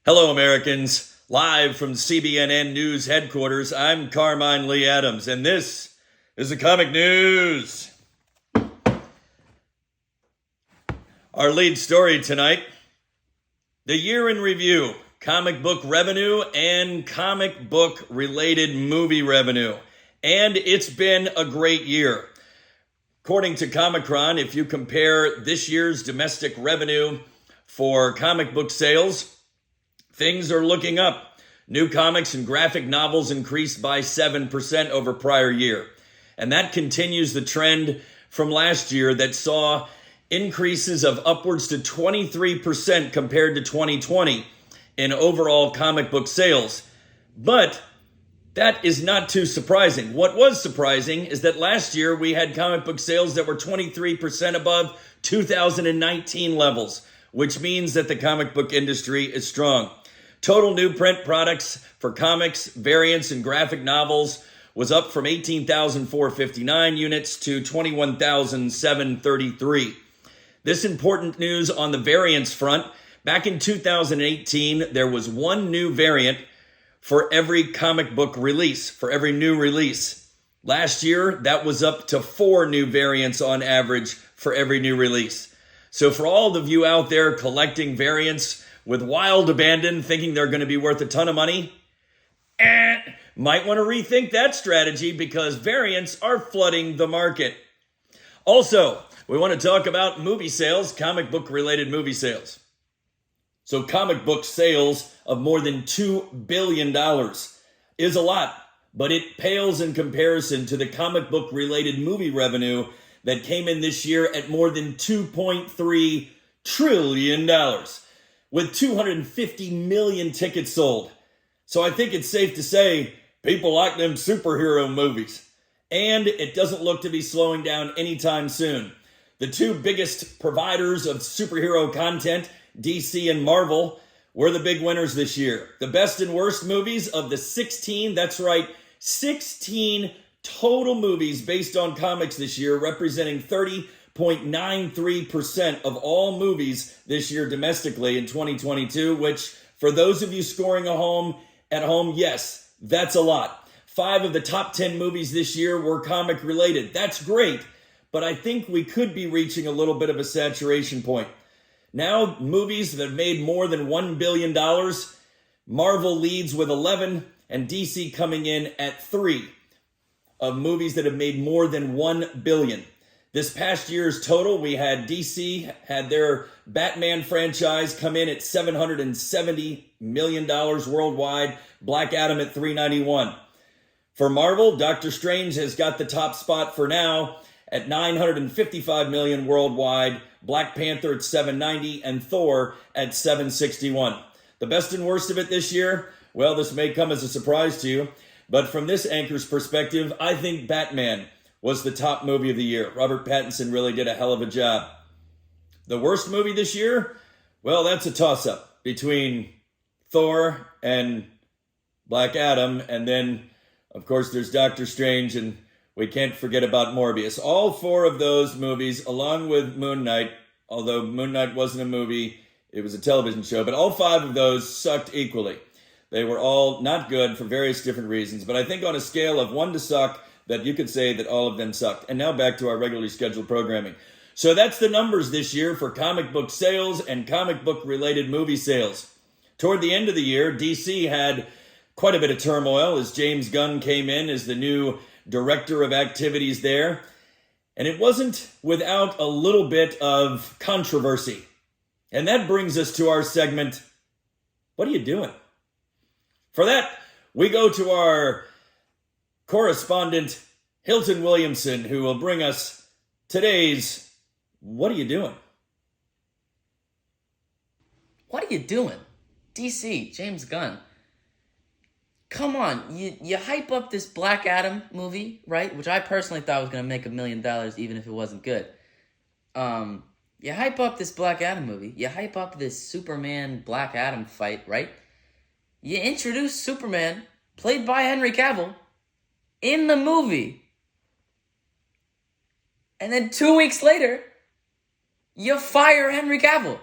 Hello, Americans. Live from CBNN News headquarters, I'm Carmine Lee Adams, and this is the Comic News. Our lead story tonight, the year in review, comic book revenue and comic book related movie revenue. And it's been a great year. According to Comicron, if you compare this year's domestic revenue for comic book sales, things are looking up. New comics and graphic novels increased by 7% over prior year. And that continues the trend from last year that saw increases of upwards to 23% compared to 2020 in overall comic book sales. But that is not too surprising. What was surprising is that last year we had comic book sales that were 23% above 2019 levels, which means that the comic book industry is strong. Total new print products for comics, variants, and graphic novels was up from 18,459 units to 21,733. This important news on the variants front. Back in 2018, there was one new variant for every comic book release, for every new release. Last year, that was up to 4 new variants on average for every new release. So for all of you out there collecting variants with wild abandon, thinking they're going to be worth a ton of money, might want to rethink that strategy because variants are flooding the market. Also, we want to talk about movie sales, comic book related movie sales. So comic book sales of more than $2 billion is a lot, but it pales in comparison to the comic book related movie revenue that came in this year at more than $2.3 trillion. With 250 million tickets sold. So I think it's safe to say people like them superhero movies. And it doesn't look to be slowing down anytime soon. The two biggest providers of superhero content, DC and Marvel, were the big winners this year. The best and worst movies of the 16, that's right, 16 total movies based on comics this year, representing 30.93% of all movies this year domestically in 2022, which for those of you scoring at home, yes, that's a lot. 5 of the top 10 movies this year were comic related. That's great, but I think we could be reaching a little bit of a saturation point. Now, movies that have made more than $1 billion, Marvel leads with 11 and DC coming in at 3 of movies that have made more than $1 billion. This past year's total, we had DC had their Batman franchise come in at $770 million worldwide, Black Adam at $391. For Marvel, Doctor Strange has got the top spot for now at $955 million worldwide, Black Panther at $790, and Thor at $761. The best and worst of it this year, well, this may come as a surprise to you, but from this anchor's perspective, I think Batman was the top movie of the year. Robert Pattinson really did a hell of a job. The worst movie this year? Well, that's a toss-up between Thor and Black Adam, and then, of course, there's Doctor Strange, and we can't forget about Morbius. All 4 of those movies, along with Moon Knight, although Moon Knight wasn't a movie, it was a television show, but all 5 of those sucked equally. They were all not good for various different reasons, but I think on a scale of 1 to suck, that you could say that all of them sucked. And now back to our regularly scheduled programming. So that's the numbers this year for comic book sales and comic book related movie sales. Toward the end of the year, DC had quite a bit of turmoil as James Gunn came in as the new director of activities there. And it wasn't without a little bit of controversy. And that brings us to our segment, What Are You Doing? For that, we go to our correspondent Hilton Williamson, who will bring us today's What Are You Doing? What are you doing? DC, James Gunn. Come on, you hype up this Black Adam movie, right? Which I personally thought was going to make $1 million even if it wasn't good. You hype up this Black Adam movie. You hype up this Superman Black Adam fight, right? You introduce Superman, played by Henry Cavill, in the movie. And then 2 weeks later, you fire Henry Cavill.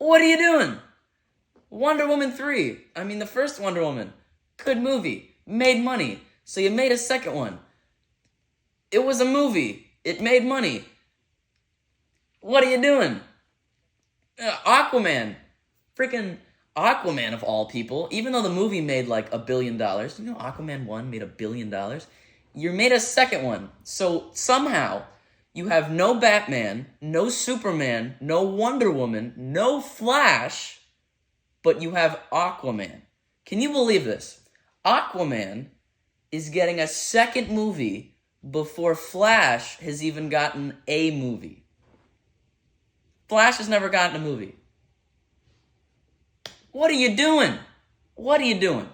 What are you doing? Wonder Woman 3. I mean, the first Wonder Woman. Good movie. Made money. So you made a second one. It was a movie. It made money. What are you doing? Aquaman. Freaking Aquaman of all people. Even though the movie made like $1 billion. You know Aquaman 1 made $1 billion? You made a second one. So somehow you have no Batman, no Superman, no Wonder Woman, no Flash, but you have Aquaman. Can you believe this? Aquaman is getting a second movie before Flash has even gotten a movie. Flash has never gotten a movie. What are you doing? What are you doing?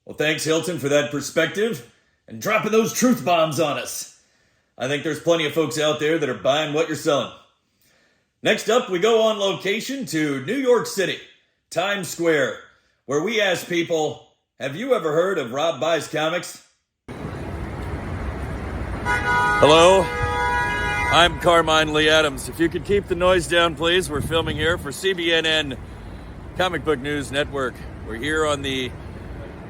Well, thanks, Hilton, for that perspective and dropping those truth bombs on us. I think there's plenty of folks out there that are buying what you're selling. Next up, we go on location to New York City, Times Square, where we ask people, have you ever heard of Rob Buys Comics? Hello, I'm Carmine Lee Adams. If you could keep the noise down, please. We're filming here for CBNN Comic Book News Network. We're here on the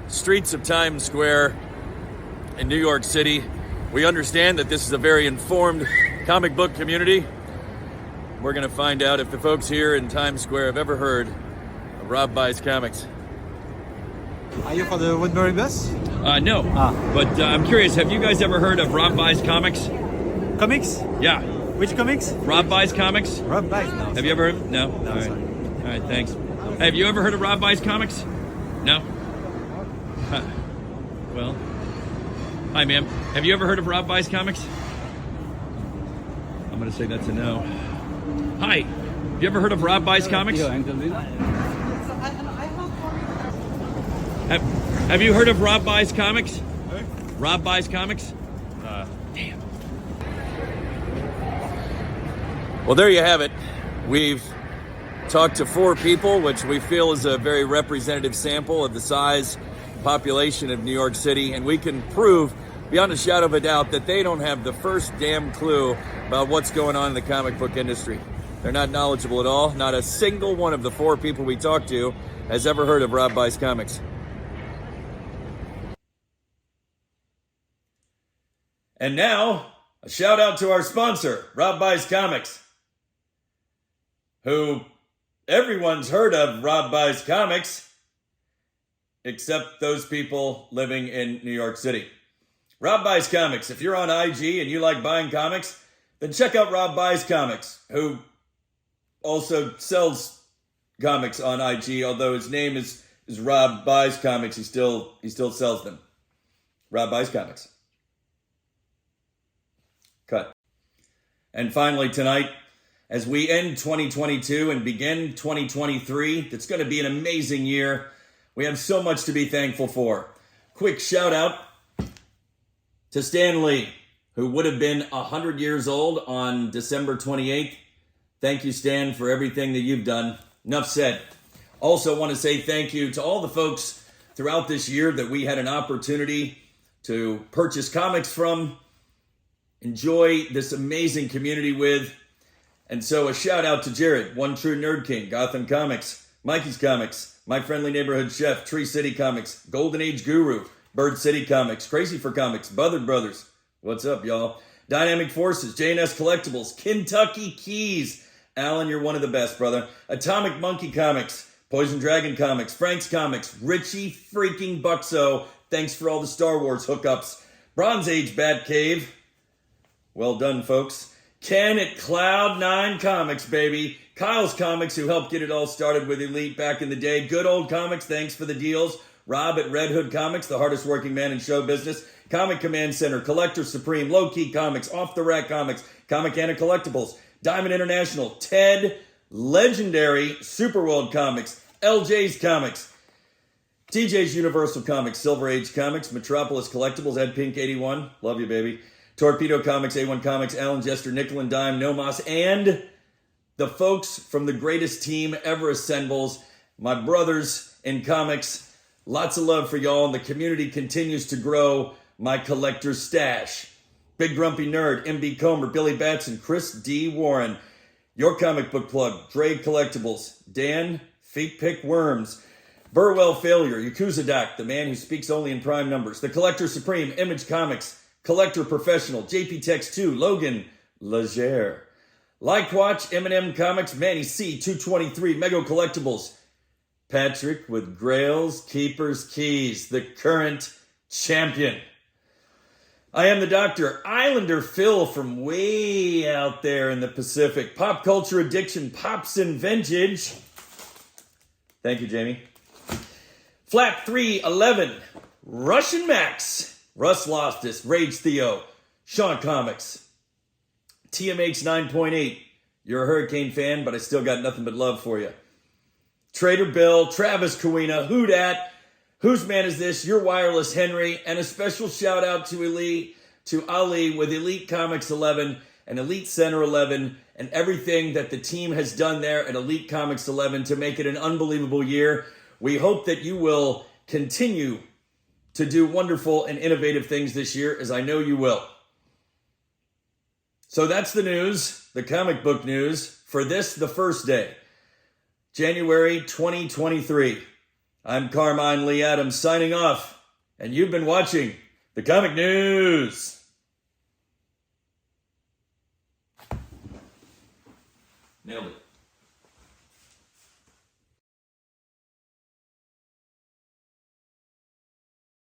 streets of Times Square in New York City. We understand that this is a very informed comic book community. We're going to find out if the folks here in Times Square have ever heard of Rob Buys Comics. Are you for the Woodbury bus? No, but I'm curious, have you guys ever heard of Rob Buys Comics? Comics? Yeah. Which comics? Rob Buys Comics? Rob Buys, no. Have you ever heard? No? No, All right. sorry. All right, thanks. Hey, have you ever heard of Rob Buys Comics? No? Huh. Well, hi, ma'am. Have you ever heard of Rob Buys Comics? I'm going to say that's a no. Hi. Have you ever heard of Rob Buys Comics? Have you heard of Rob Buys Comics? Rob Buys Comics? Damn. Well, there you have it. We've talked to 4 people, which we feel is a very representative sample of the size population of New York City, and we can prove beyond a shadow of a doubt that they don't have the first damn clue about what's going on in the comic book industry. They're not knowledgeable at all. Not a single one of the 4 people we talked to has ever heard of Rob Buys Comics. And now, a shout out to our sponsor, Rob Buys Comics, who everyone's heard of Rob Buys Comics, except those people living in New York City. Rob Buys Comics. If you're on IG and you like buying comics, then check out Rob Buys Comics, who also sells comics on IG, although his name is Rob Buys Comics, he still sells them. Rob Buys Comics. Cut. And finally tonight, as we end 2022 and begin 2023, it's going to be an amazing year. We have so much to be thankful for. Quick shout out to Stan Lee, who would have been 100 years old on December 28th. Thank you, Stan, for everything that you've done. Enough said. Also want to say thank you to all the folks throughout this year that we had an opportunity to purchase comics from, enjoy this amazing community with. And so a shout out to Jared, One True Nerd King, Gotham Comics, Mikey's Comics, My Friendly Neighborhood Chef, Tree City Comics, Golden Age Guru, Bird City Comics, Crazy for Comics, Buzzard Brothers. What's up, y'all? Dynamic Forces, J&S Collectibles, Kentucky Keys. Alan, you're one of the best, brother. Atomic Monkey Comics, Poison Dragon Comics, Frank's Comics, Richie freaking Buxo. Thanks for all the Star Wars hookups. Bronze Age Batcave. Well done, folks. Ken at Cloud9 Comics, baby. Kyle's Comics, who helped get it all started with Elite back in the day. Good Old Comics, thanks for the deals. Rob at Red Hood Comics, the hardest working man in show business. Comic Command Center, Collector Supreme, Low Key Comics, Off the Rack Comics, Comic Anna Collectibles, Diamond International, Ted, Legendary, Superworld Comics, LJ's Comics, TJ's Universal Comics, Silver Age Comics, Metropolis Collectibles, Ed Pink 81, love you, baby. Torpedo Comics, A1 Comics, Alan Jester, Nickel and Dime, Nomos, and the folks from the greatest team ever assembles, my brothers in comics. Lots of love for y'all, and the community continues to grow. My collector's stash. Big Grumpy Nerd, MB Comer, Billy Batts, and Chris D. Warren. Your comic book plug, Dre Collectibles, Dan, Feet Pick Worms, Burwell Failure, Yakuza Doc, the man who speaks only in prime numbers, The Collector Supreme, Image Comics, Collector Professional, JP Tex 2, Logan, Legere, Like Watch, M&M Comics, Manny C, 223, Mego Collectibles, Patrick with Grails, Keepers, Keys, the current champion. I am the Doctor, Islander Phil from way out there in the Pacific. Pop Culture Addiction, Pops and Vintage. Thank you, Jamie. Flap 311, Russian Max, Russ Loftus, Rage Theo, Sean Comics, TMH 9.8. You're a Hurricane fan, but I still got nothing but love for you. Trader Bill, Travis Kawina, Who Dat, Whose Man Is This, Your Wireless Henry, and a special shout out to Ali with Elite Comics 11 and Elite Center 11 and everything that the team has done there at Elite Comics 11 to make it an unbelievable year. We hope that you will continue to do wonderful and innovative things this year, as I know you will. So that's the news, the comic book news, for this, the first day, January 2023. I'm Carmine Lee Adams signing off, and you've been watching the Comic News. Nailed it.